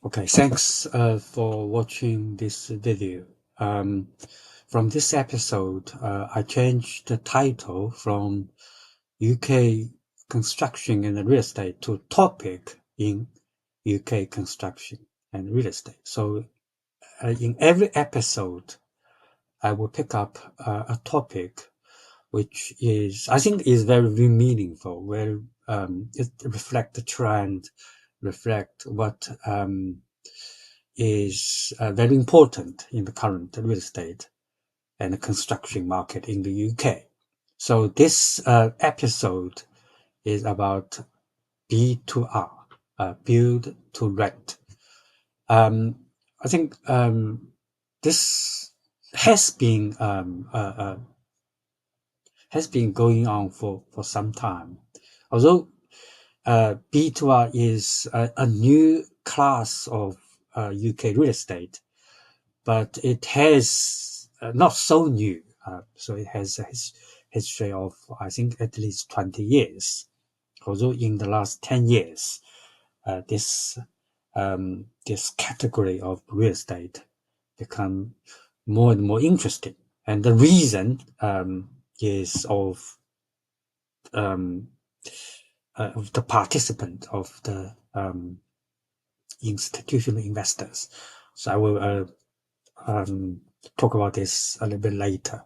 Okay, thanks for watching this video. From this episode, I changed the title from UK construction and real estate to topic in UK construction and real estate. So in every episode, I will pick up a topic which is, I think, is very meaningful, where it reflect the trend, reflect what is very important in the current real estate and construction market in the UK. So this episode is about B2R, build to rent. I think this has been going on for some time. Although B2R is a new class of UK real estate, but it has not so new. So it has a history of, I think, at least 20 years. Although in the last 10 years, this category of real estate become more and more interesting. And the reason is of the participant, of the institutional investors. So I will talk about this a little bit later.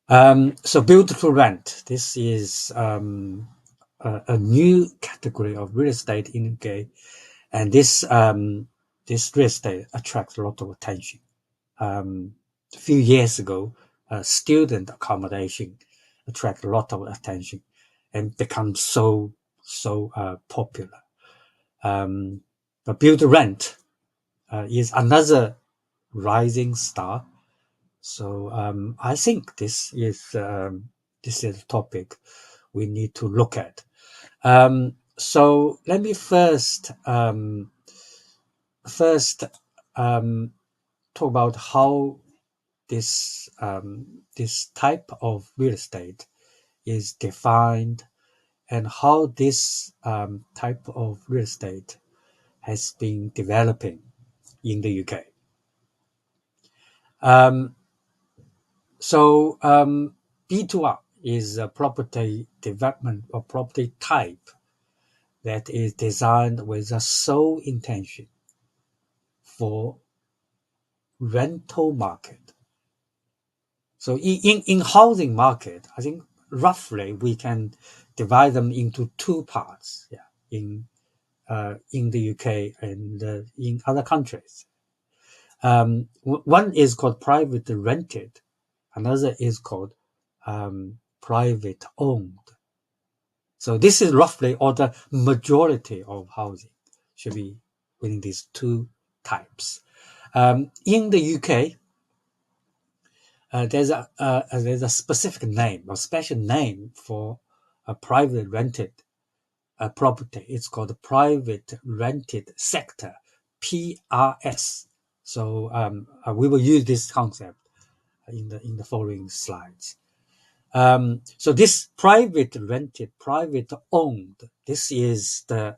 So build to rent. This is a new category of real estate in UK, and this real estate attracts a lot of attention. A few years ago, student accommodation attract a lot of attention and become so popular. But build to rent is another rising star. So I think this is a topic we need to look at. So let me first talk about how this type of real estate is defined, and how this type of real estate has been developing in the UK. So B2R is a property development or property type that is designed with a sole intention for rental market. So in housing market, I think roughly we can divide them into two parts. Yeah, in the UK and in other countries. One is called private rented, another is called private owned. So this is roughly, or the majority of housing should be within these two types. In the UK, there's a specific name, a special name for a private rented property. It's called the private rented sector, PRS. So we will use this concept in the following slides. So this private rented, private owned, this is the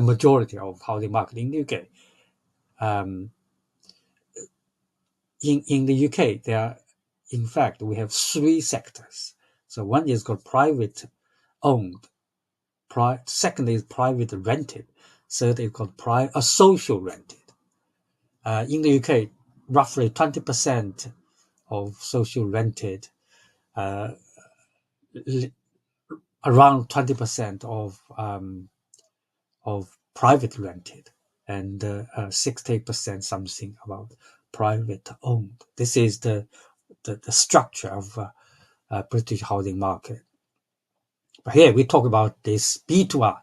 majority of housing market in the UK. In the UK, in fact, we have three sectors. So one is called private owned, second is private rented, third is called social rented. In the UK, roughly 20% of social rented, around 20% of private rented, and 60% something about private owned. This is the structure of British housing market. But here we talk about this B2R.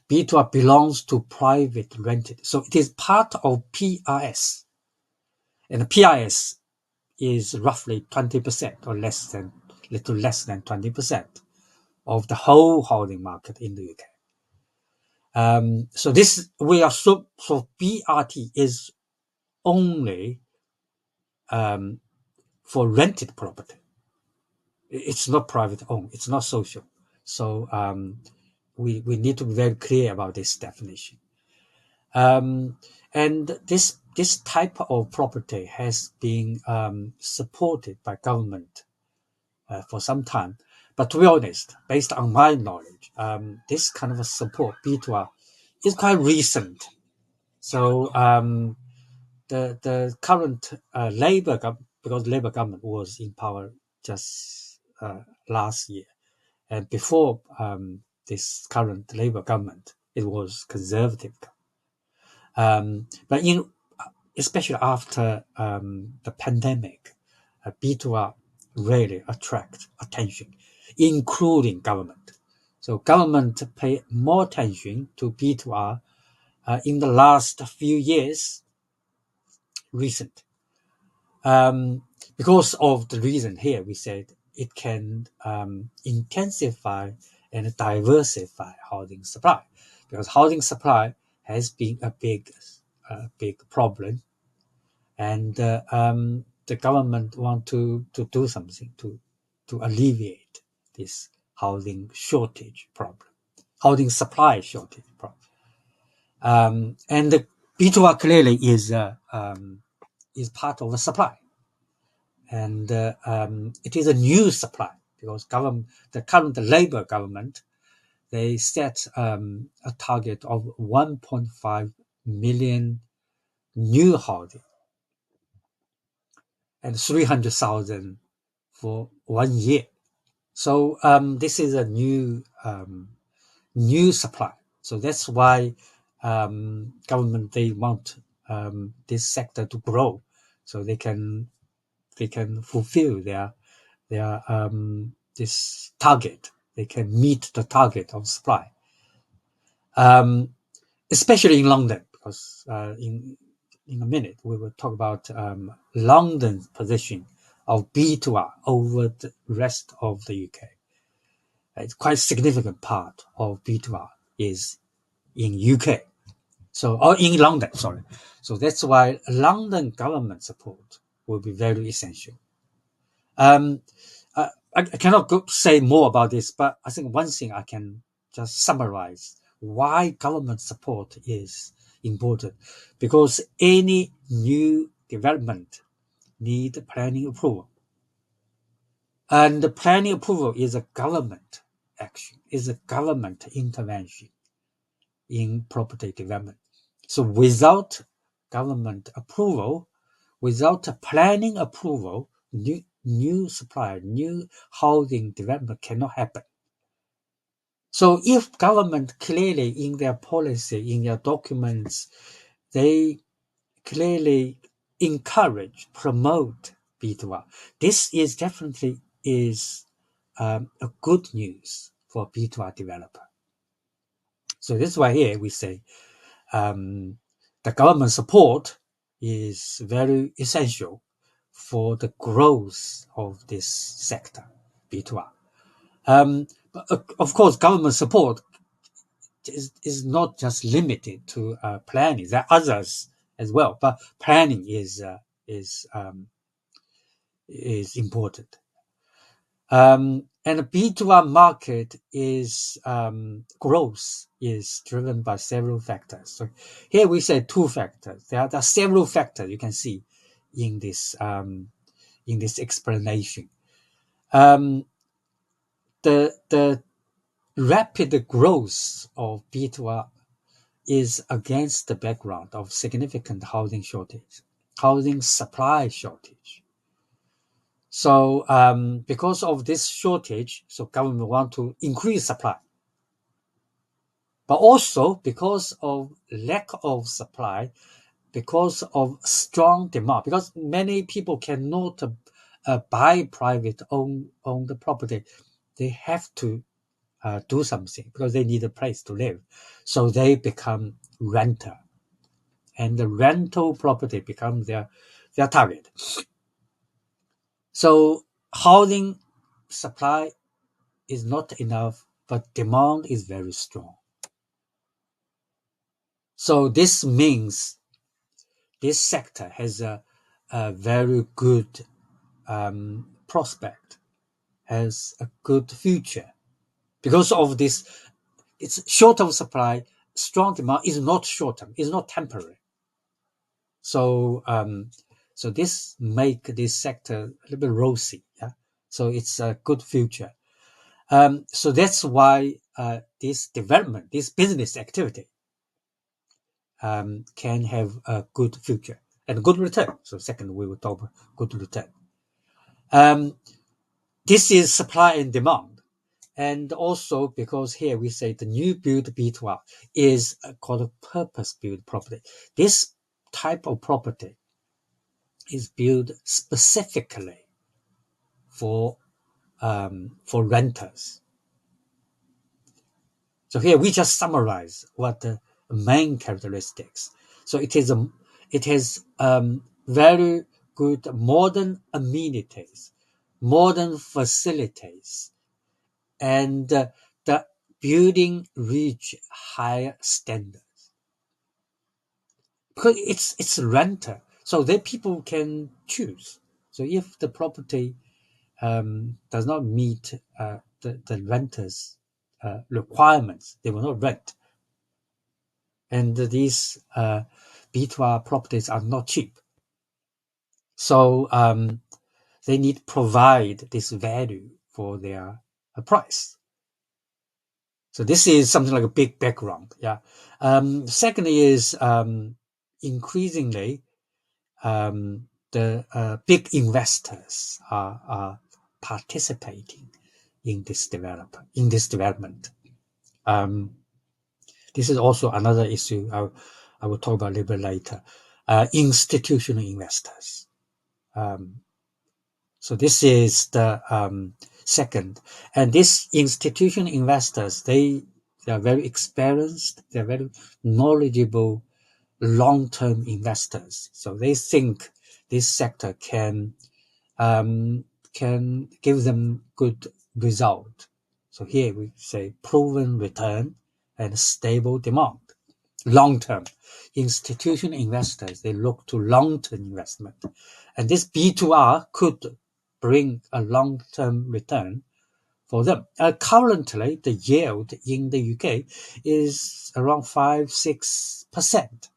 B2R belongs to private rented, so it is part of PRS, and the PRS is roughly 20% or little less than 20% of the whole housing market in the UK. So BRT is only for rented property. It's not private owned. It's not social. So we need to be very clear about this definition. Um, and this type of property has been supported by government for some time. But to be honest, based on my knowledge, this kind of a support B2R is quite recent. So the current because Labour government was in power just last year, and before this current Labour government, it was Conservative. But especially after the pandemic, B2R really attract attention, including government. So government pay more attention to B2R in the last few years, recent. Um, because of the reason here, we said it can intensify and diversify housing supply, because housing supply has been a big problem, and the government want to do something to alleviate this housing shortage problem, housing supply shortage problem. And the B2R clearly is part of the supply, and it is a new supply because the current Labour government, they set a target of 1.5 million new housing and 300,000 for 1 year. So this is a new supply. So that's why government, they want this sector to grow, so they can fulfill their this target. They can meet the target of supply, um, especially in London, because in a minute we will talk about London's position of B2R over the rest of the UK. It's quite a significant part of B2R is in UK, so or in London, sorry. So that's why London government support will be very essential. Um, I cannot say more about this, but I think one thing I can just summarize why government support is important, because any new development need planning approval, and the planning approval is a government action, is a government intervention in property development. So without government approval, without a planning approval, new supply, new housing development cannot happen. So if government clearly in their policy, in their documents, they clearly encourage, promote B2R, this is definitely is a good news for B2R developer. So this is why here we say the government support is very essential for the growth of this sector, B2R. But of course, government support is not just limited to planning. There are others as well, but planning is is important. And the B2R market is growth is driven by several factors. So here we say two factors. There are several factors you can see in this explanation. The rapid growth of B2R is against the background of significant housing shortage, housing supply shortage. So because of this shortage, so government want to increase supply. But also because of lack of supply, because of strong demand, because many people cannot buy private own the property, they have to do something because they need a place to live. So they become renter, and the rental property becomes their target. So housing supply is not enough, but demand is very strong. So this means this sector has a very good prospect, has a good future. Because of this, it's short of supply, strong demand is not short term, it's not temporary. So so this make this sector a little bit rosy. Yeah, so it's a good future. So that's why this development, this business activity, can have a good future and good return. So second, we will talk about good return. Um, this is supply and demand. And also because here we say the new build B2R is called a purpose-built property. This type of property is built specifically for renters. So here we just summarize what the main characteristics. So it has very good modern amenities, modern facilities, and the building reach higher standards because it's a renter, so that people can choose. So if the property does not meet the renters' requirements, they will not rent. And these B2R properties are not cheap. So they need to provide this value for their price. So this is something like a big background. Yeah. Second is increasingly the big investors are participating in this development. Um, this is also another issue I will talk about a little bit later. Institutional investors. Um, so this is the second, and these institutional investors they are very experienced. They are very knowledgeable long-term investors. So they think this sector um, can give them good result. So here we say proven return and stable demand. Long-term institutional investors, they look to long-term investment, and this B2R could bring a long-term return for them. Currently, the yield in the UK is around 5-6%.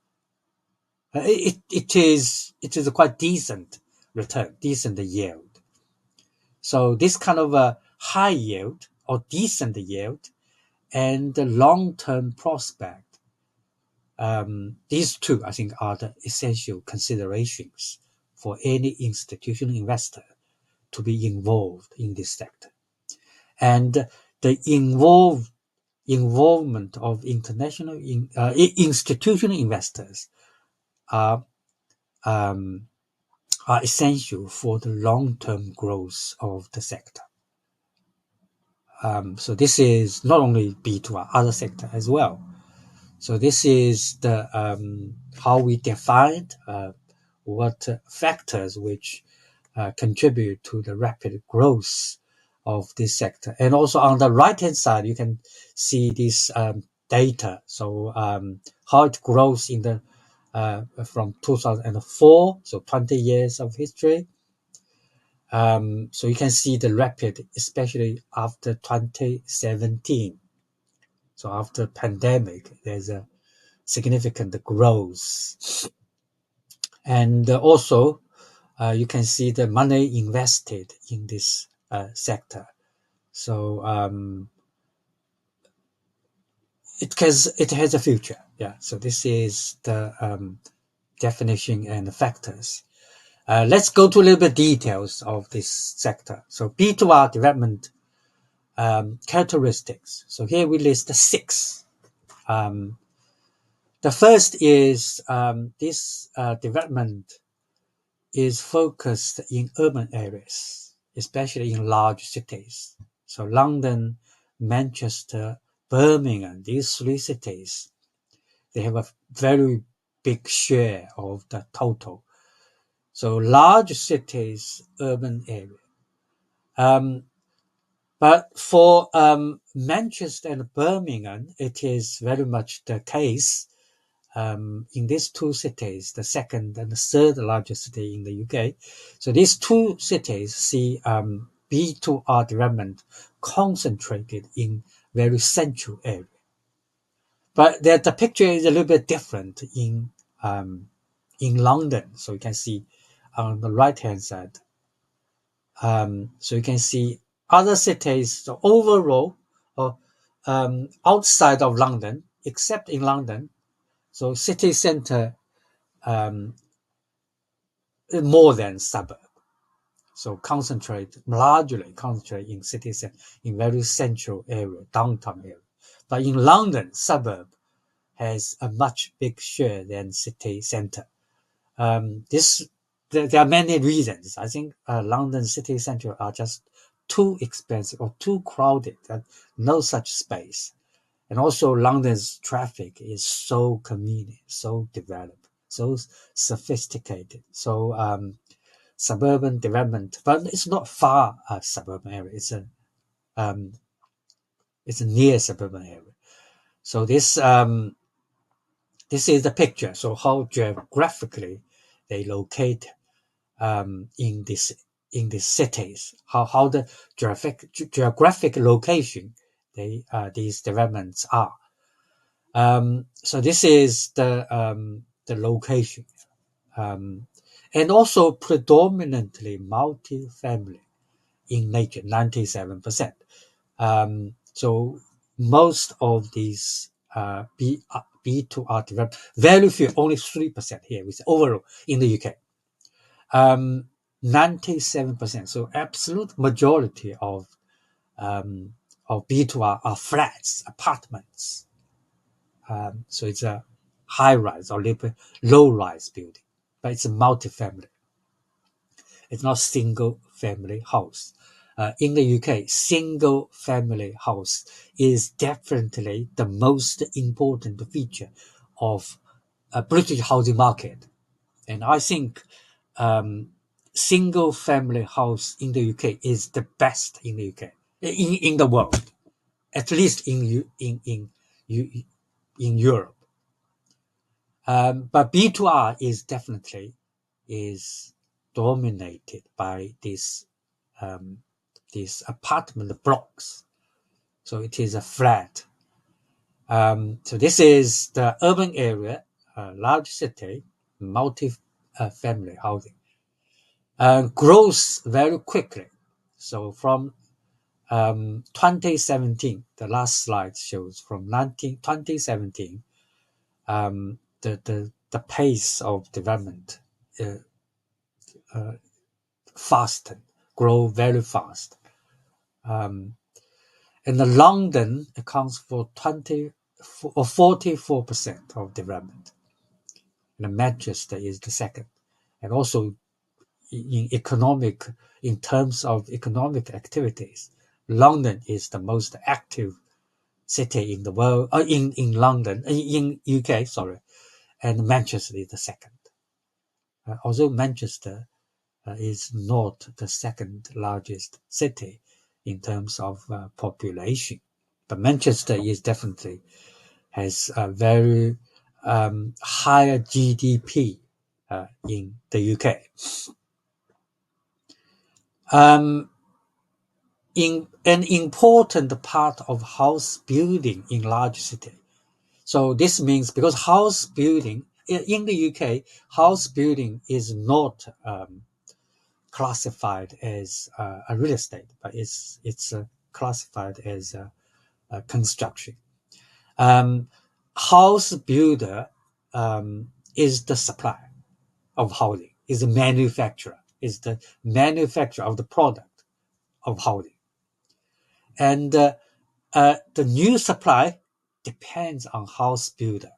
It is a quite decent return, decent yield. So this kind of a high yield or decent yield and the long-term prospect, these two I think are the essential considerations for any institutional investor to be involved in this sector. And the involvement of international institutional investors are um, are essential for the long-term growth of the sector. So this is not only B2R, other sector as well. So this is the how we define what factors which contribute to the rapid growth of this sector. And also on the right-hand side, you can see this data. So how it grows in the from 2004, so 20 years of history. So you can see the rapid, especially after 2017. So after pandemic, there's a significant growth. And also, you can see the money invested in this sector. So it has a future. Yeah. So this is the definition and the factors. Let's go to a little bit details of this sector. So B2R development characteristics. So here we list 6. The first is this development is focused in urban areas, especially in large cities. So London, Manchester, Birmingham, these 3 cities, they have a very big share of the total. So large cities, urban area. But for Manchester and Birmingham, it is very much the case. In these 2 cities, the second and the third largest city in the UK. So these 2 cities see B2R development concentrated in very central area. But the picture is a little bit different in London. So you can see on the right hand side. So you can see other cities. So overall, outside of London, except in London, so city center um, more than suburb. So largely concentrate in city center, in very central area, downtown area. But in London, suburb has a much big share than city center. This there are many reasons. I think London city centre are just too expensive or too crowded. No such space, and also London's traffic is so convenient, so developed, so sophisticated. So suburban development, but it's not far suburban area. Um, it's a near suburban area. So this is the picture. So how geographically they locate in these cities, how the geographic location these developments are. So this is the location, and also predominantly multi-family in nature, 97%. So most of these B2R development, very few, only 3% here, with overall in the UK. 97%. So absolute majority of B2R are flats, apartments. So it's a high rise or low rise building, but it's a multi-family. It's not single family house. In the UK, single family house is definitely the most important feature of a British housing market. And I think single family house in the UK is the best in the UK, in the world, at least in Europe. But B2R is definitely is dominated by these apartment blocks. So it is a flat. So this is the urban area, large city, multi-family housing. Grows very quickly. So from 2017, the last slide shows from 2017, the pace of development fastened, grow very fast. And the London accounts for 44% of development. And Manchester is the second. And also in terms of economic activities, London is the most active city in the world, in London, in UK, sorry, and Manchester is the second. Although Manchester is not the second largest city in terms of population, but Manchester is definitely has a very higher GDP in the UK. In an important part of house building in large city. So this means because house building in the UK, house building is not classified as a real estate, but it's classified as a construction. House builder is the supplier of housing, is the manufacturer, is the manufacturer of the product of housing. And the new supply depends on house builder.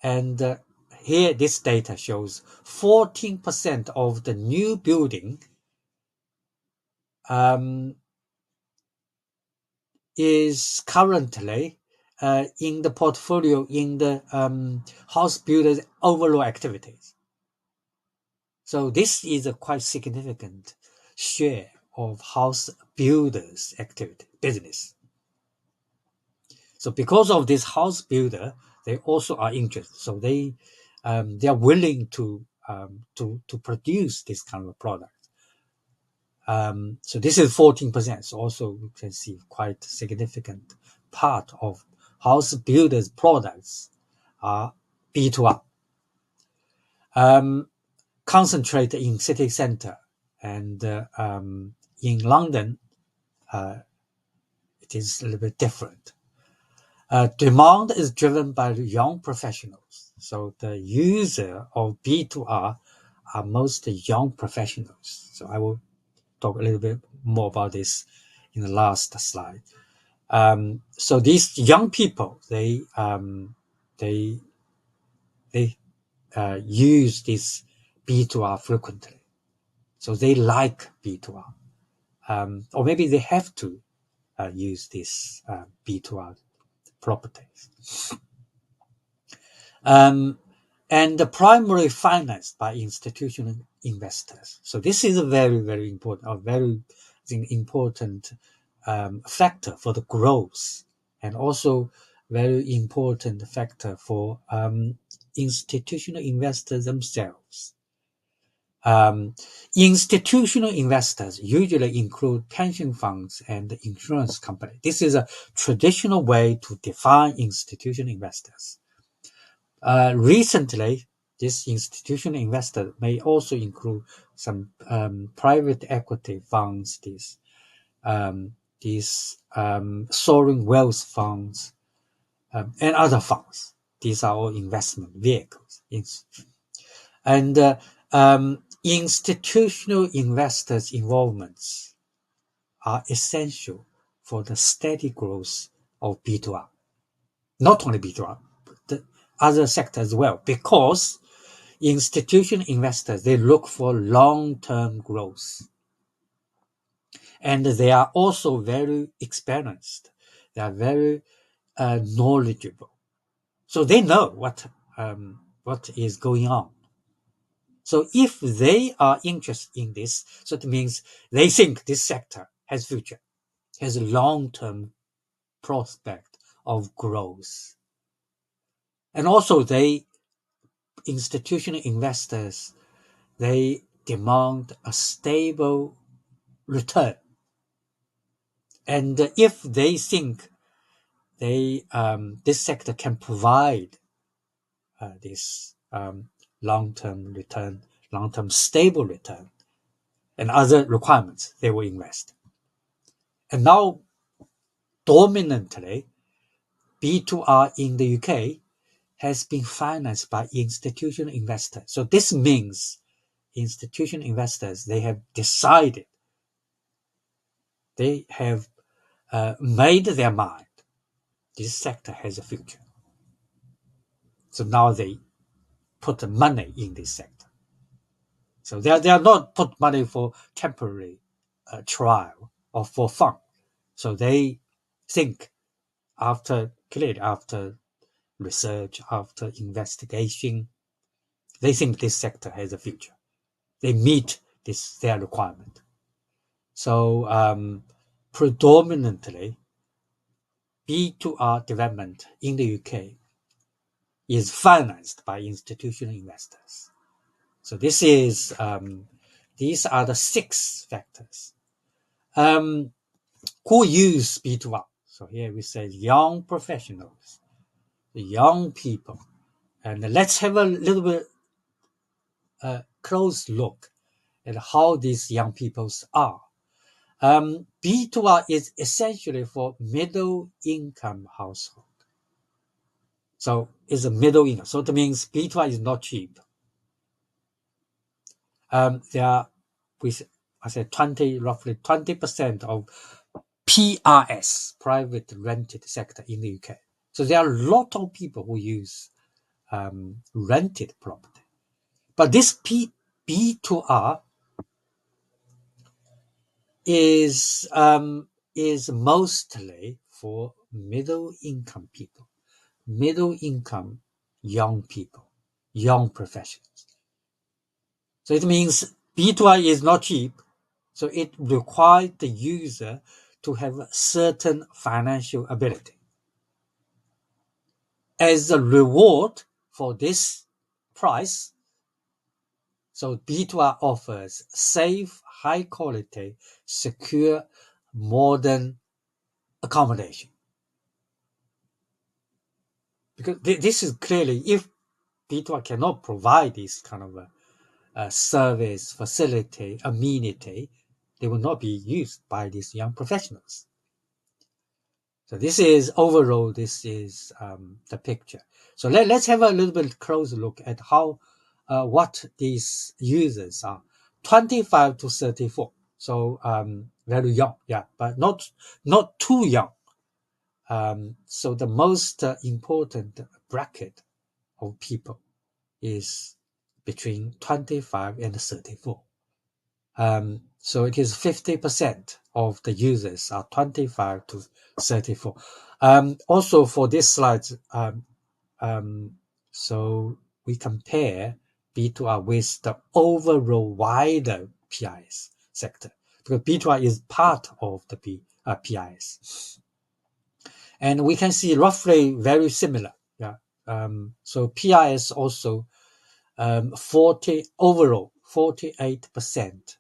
And here, this data shows 14% of the new building is currently in the portfolio in the house builders overall activities. So this is a quite significant share of house builders activity business. So because of this house builder, they also are interested. So they are willing to produce this kind of product. So this is 14%. So also you can see quite significant part of house builders products are B2R. Concentrate in city center, and in London, it is a little bit different. Demand is driven by young professionals. So the user of B2R are most young professionals. So I will talk a little bit more about this in the last slide. So these young people, they use this B2R frequently. So they like B2R. Or maybe they have to use this B2R properties. And primarily financed by institutional investors. So this is a very, very important, important factor for the growth, and also very important factor for institutional investors themselves. Institutional investors usually include pension funds and insurance companies. This is a traditional way to define institutional investors. Recently, this institutional investor may also include some private equity funds, these sovereign wealth funds, and other funds. These are all investment vehicles. And institutional investors' involvements are essential for the steady growth of B2R. Not only B2R, but the other sectors as well, because institutional investors, they look for long-term growth. And they are also very experienced. They are very knowledgeable. So they know what is going on. So if they are interested in this, so it means they think this sector has future, has a long-term prospect of growth. And also institutional investors, they demand a stable return. And if they think this sector can provide this long-term return, long-term stable return, and other requirements, they will invest. And now, dominantly, B2R in the UK has been financed by institutional investors. So this means institutional investors, they have decided, they have made their mind, this sector has a future. So now they put money in this sector. So they are not put money for temporary trial or for fun. So they think after research, after investigation, they think this sector has a future. They meet their requirement. So predominantly, B2R development in the UK is financed by institutional investors. So these are the 6 factors. Who use B2R? So here we say young professionals, the young people. And let's have a little bit close look at how these young peoples are. B2R is essentially for middle income household. So it's a middle income. So that means B2R is not cheap. There are, I said roughly 20% of PRS, private rented sector in the UK. So there are a lot of people who use rented property. But this B2R is mostly for middle income people, middle income young people, young professionals. So it means B2R is not cheap. So it requires the user to have a certain financial ability. As a reward for this price, so B2R offers safe, high quality, secure, modern accommodation. because this is clearly, if B2R cannot provide this kind of a service, facility, amenity, they will not be used by these young professionals. So this is overall, this is the picture. So let's have a little bit closer look at how what these users are. 25 to 34. So very young, yeah, but not too young. So the most important bracket of people is between 25 and 34. So it is 50% of the users are 25 to 34. Also for this slide, so we compare B2R with the overall wider PIS sector, because B2R is part of the PIS. And we can see roughly very similar. Yeah. So PIS also 48%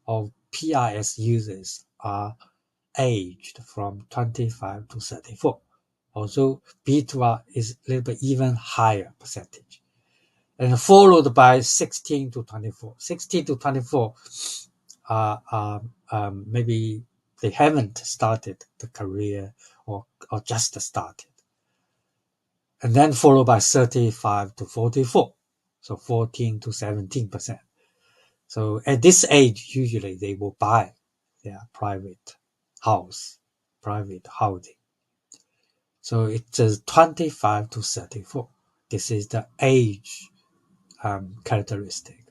of PIS users are aged from 25 to 34. Also, B2R is a little bit even higher percentage. And followed by 16 to 24. 16 to 24 maybe they haven't started the career or just started. And then followed by 35 to 44. So 14 to 17%. So at this age, usually they will buy their private house, private housing. So it's 25 to 34. This is the age characteristic.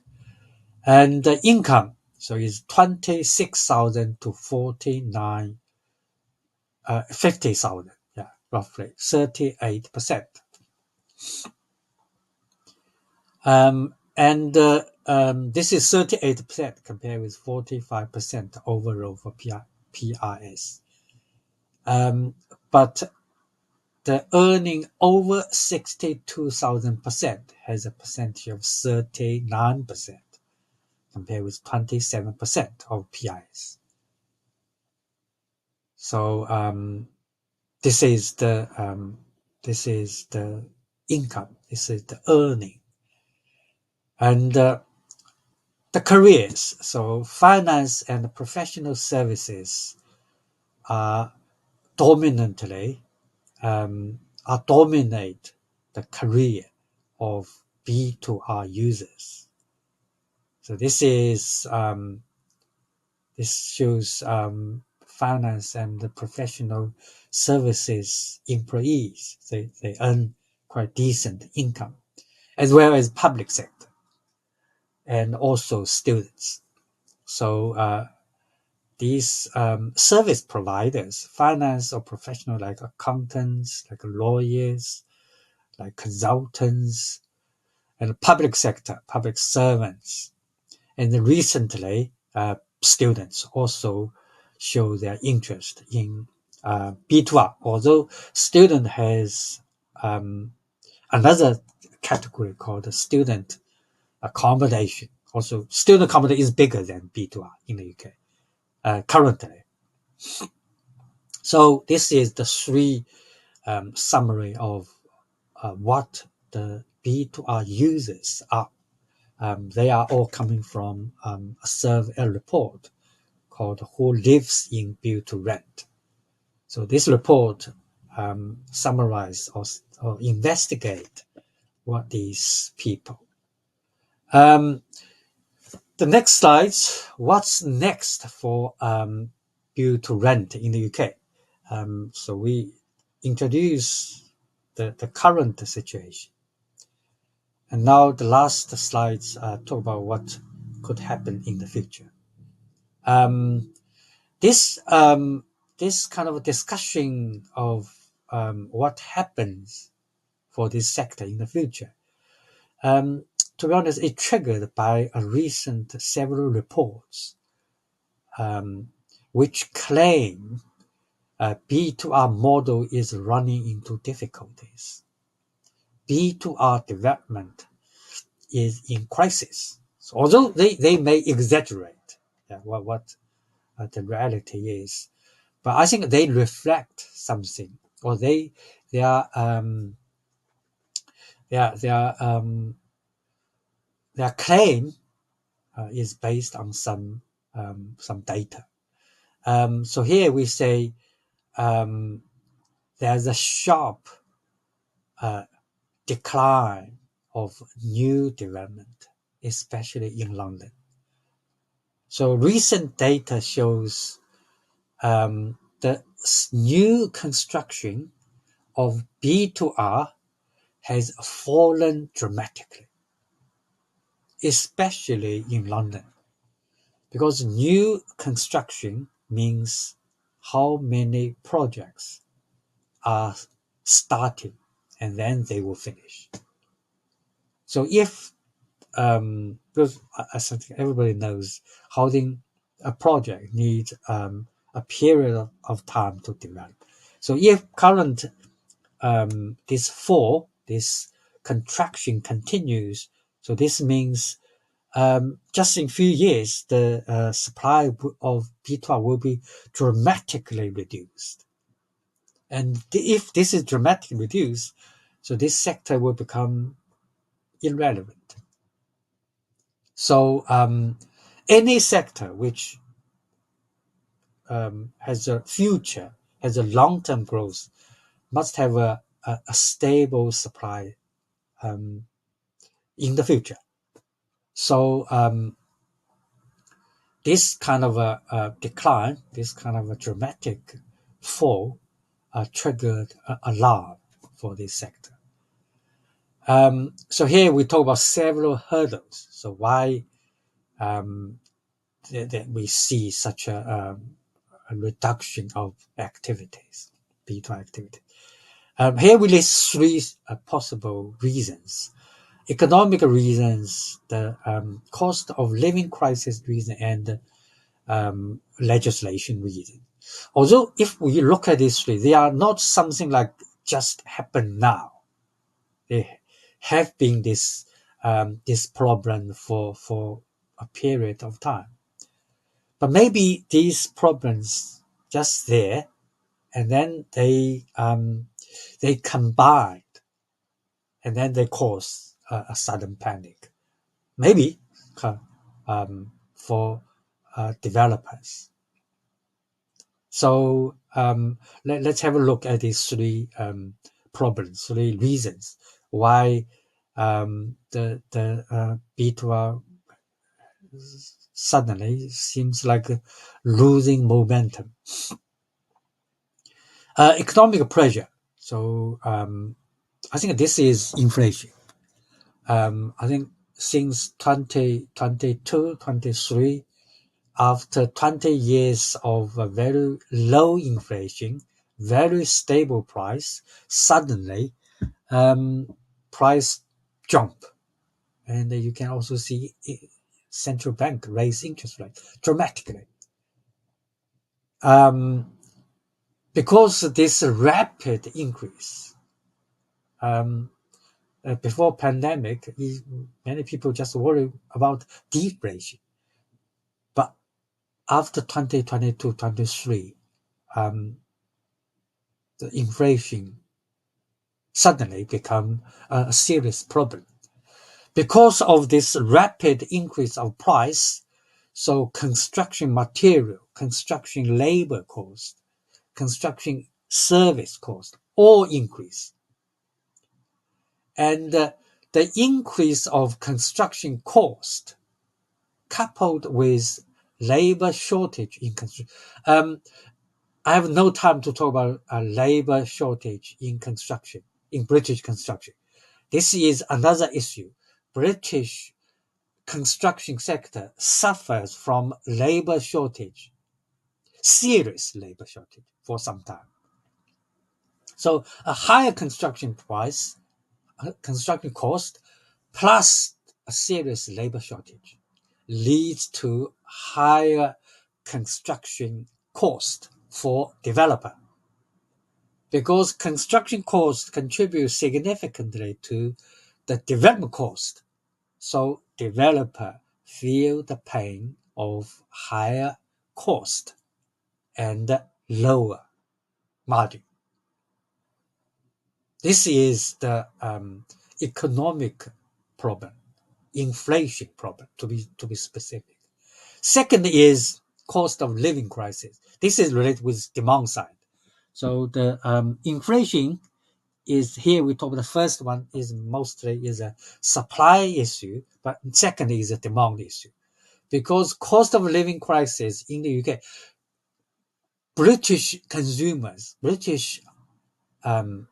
And the income, so it's 26,000 to 50,000, yeah, roughly 38%. And this is 38% compared with 45% overall for PRS. But the earning over 62,000% has a percentage of 39% compared with 27% of PIs. So this is the income, this is the earning, and the careers. So finance and professional services are dominantly dominate the career of B2R users. So this shows finance and the professional services employees. They earn quite decent income, as well as public sector and also students. So these service providers, finance or professional, like accountants, like lawyers, like consultants, and public sector, public servants. And recently, students also show their interest in B2R, although student has another category called student accommodation. Also, student accommodation is bigger than B2R in the UK currently. So this is the three summary of what the B2R users are. They are all coming from a report called Who Lives in Build to Rent. So this report summarize or investigate what these people. The next slides, what's next for Build to Rent in the UK? So we introduce the current situation. And now the last slides talk about what could happen in the future. This kind of discussion of what happens for this sector in the future, to be honest, it triggered by a recent several reports which claim B2R model is running into difficulties. B2R development is in crisis. So although they may exaggerate what the reality is, but I think they reflect something, or they are their claim is based on some data. So here we say there's a sharp decline of new development, especially in London. So recent data shows the new construction of B2R has fallen dramatically, especially in London, because new construction means how many projects are started and then they will finish. So if because I think everybody knows housing a project needs a period of time to develop. So if current this contraction continues, so this means just in a few years the supply of B2 will be dramatically reduced. And if this is dramatically reduced, so this sector will become irrelevant. So any sector which has a future, has a long-term growth, must have a stable supply in the future. So this kind of a decline, this kind of a dramatic fall, triggered alarm for this sector. So here we talk about several hurdles. So why that we see such a reduction of activities, B2 activity. Here we list three possible reasons: economic reasons, the cost of living crisis reason, and legislation reason. Although if we look at these three, they are not something like just happen now. They have been this problem for a period of time. But maybe these problems just there, and then they combined, and then they cause a sudden panic. Maybe for developers. So let's have a look at these three problems, three reasons why the B2R suddenly seems like losing momentum. Economic pressure. So I think this is inflation. I think since 2022, 23, after 20 years of a very low inflation, very stable price, suddenly price jump. And you can also see central bank raise interest rate dramatically. Because this rapid increase, before pandemic, many people just worry about deflation. But after 2022, 23, the inflation suddenly become a serious problem. Because of this rapid increase of price, so construction material, construction labor cost, construction service cost all increase. And the increase of construction cost coupled with labor shortage in construction. I have no time to talk about a labor shortage in construction, in British construction. This is another issue. British construction sector suffers from labor shortage, serious labor shortage for some time. So a higher construction price, construction cost, plus a serious labor shortage leads to higher construction cost for developer, because construction costs contribute significantly to the development cost. So developer feel the pain of higher cost and lower margin. This is the economic problem, inflation problem, to be specific. Second is cost of living crisis. This is related with demand side. So the inflation is here. We talk about the first one is mostly is a supply issue, but second is a demand issue because cost of living crisis in the UK, British consumers, British um,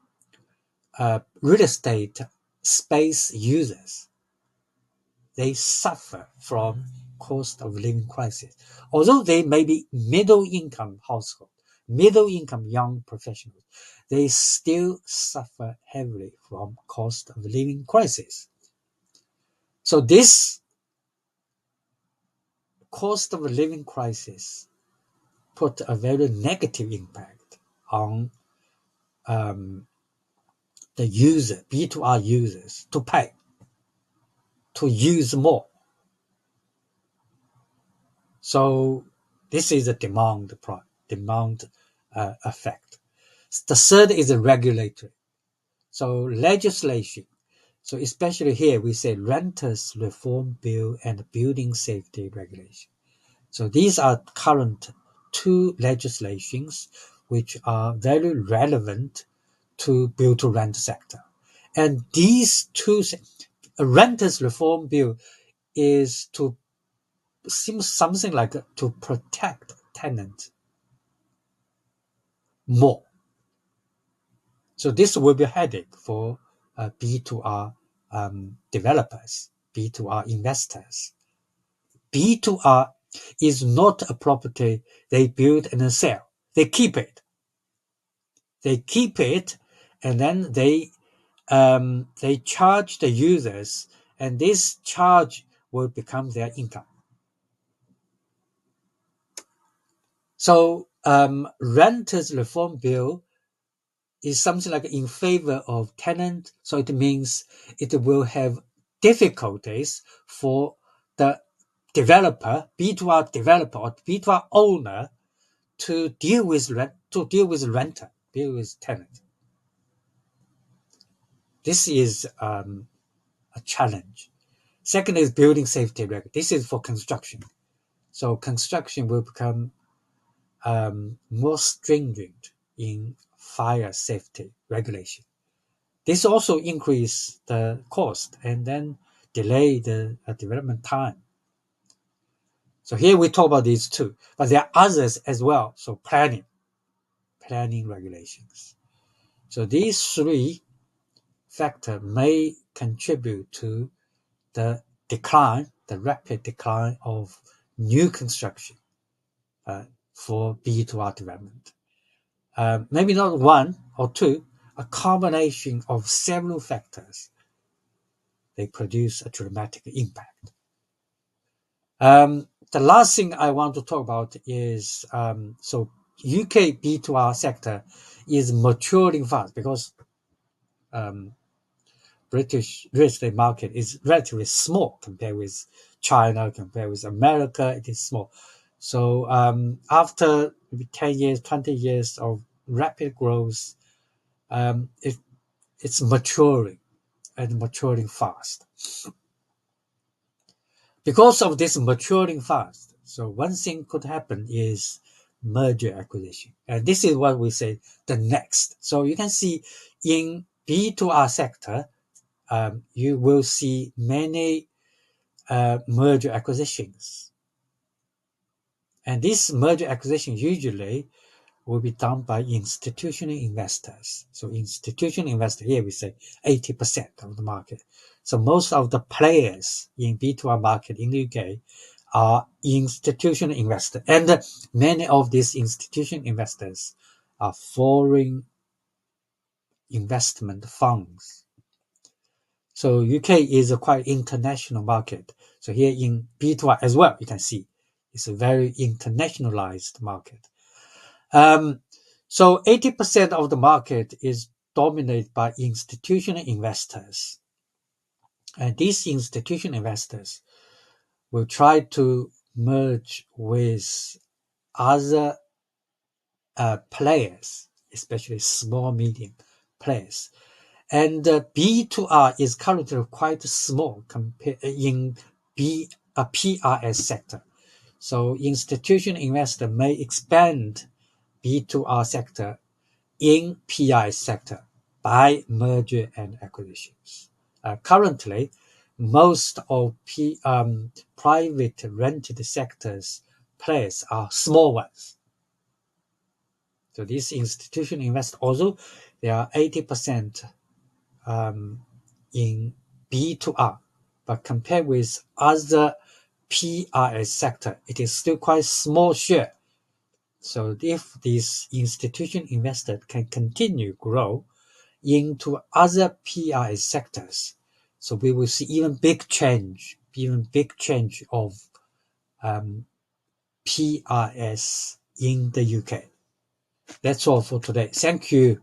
real estate space users, they suffer from cost of living crisis. Although they may be middle income household, middle income young professionals, they still suffer heavily from cost of living crisis. So this cost of living crisis put a very negative impact on the user, B2R users, to pay, to use more. So this is a demand effect. The third is a regulatory. So legislation. So especially here we say Renters Reform Bill and Building Safety Regulation. So these are current two legislations which are very relevant to build to rent sector. And these two, a renters reform bill is to seems something like to protect tenants more. So this will be a headache for B2R developers, B2R investors. B2R is not a property they build and then sell. They keep it. They keep it, and then they charge the users, and this charge will become their income. So renters reform bill is something like in favor of tenant. So it means it will have difficulties for the developer, B2R developer or B2R owner to deal with renter, deal with tenant. This is a challenge. Second is building safety record. This is for construction. So construction will become more stringent in fire safety regulation. This also increase the cost and then delay the development time. So here we talk about these two, but there are others as well. So planning regulations. So these three factors may contribute to the rapid decline of new construction for B2R development. Maybe not one or two, a combination of several factors, they produce a dramatic impact. The last thing I want to talk about is so UK B2R sector is maturing fast because British real estate market is relatively small compared with China, compared with America. It is small. So after maybe 10 years, 20 years of rapid growth, it's maturing and maturing fast. Because of this maturing fast, so one thing could happen is merger acquisition. And this is what we say the next. So you can see in B2R sector, you will see many merger acquisitions. And this merger acquisition usually will be done by institutional investors. So institutional investor, here we say 80% of the market. So most of the players in B2R market in the UK are institutional investors. And many of these institutional investors are foreign investment funds. So UK is a quite international market. So here in B2R as well, you can see it's a very internationalized market. So 80% of the market is dominated by institutional investors. And these institutional investors will try to merge with other players, especially small, medium players. And B2R is currently quite small compared in PRS sector. So institutional investor may expand B2R sector in PI sector by merger and acquisitions. Currently, most of private rented sectors players are small ones. So these institutional investors, although they are 80% in B2R, but compared with other PRS sector, it is still quite small share. So if this institutional investor can continue grow into other PRS sectors, so we will see even big change of PRS in the UK. That's all for today. Thank you.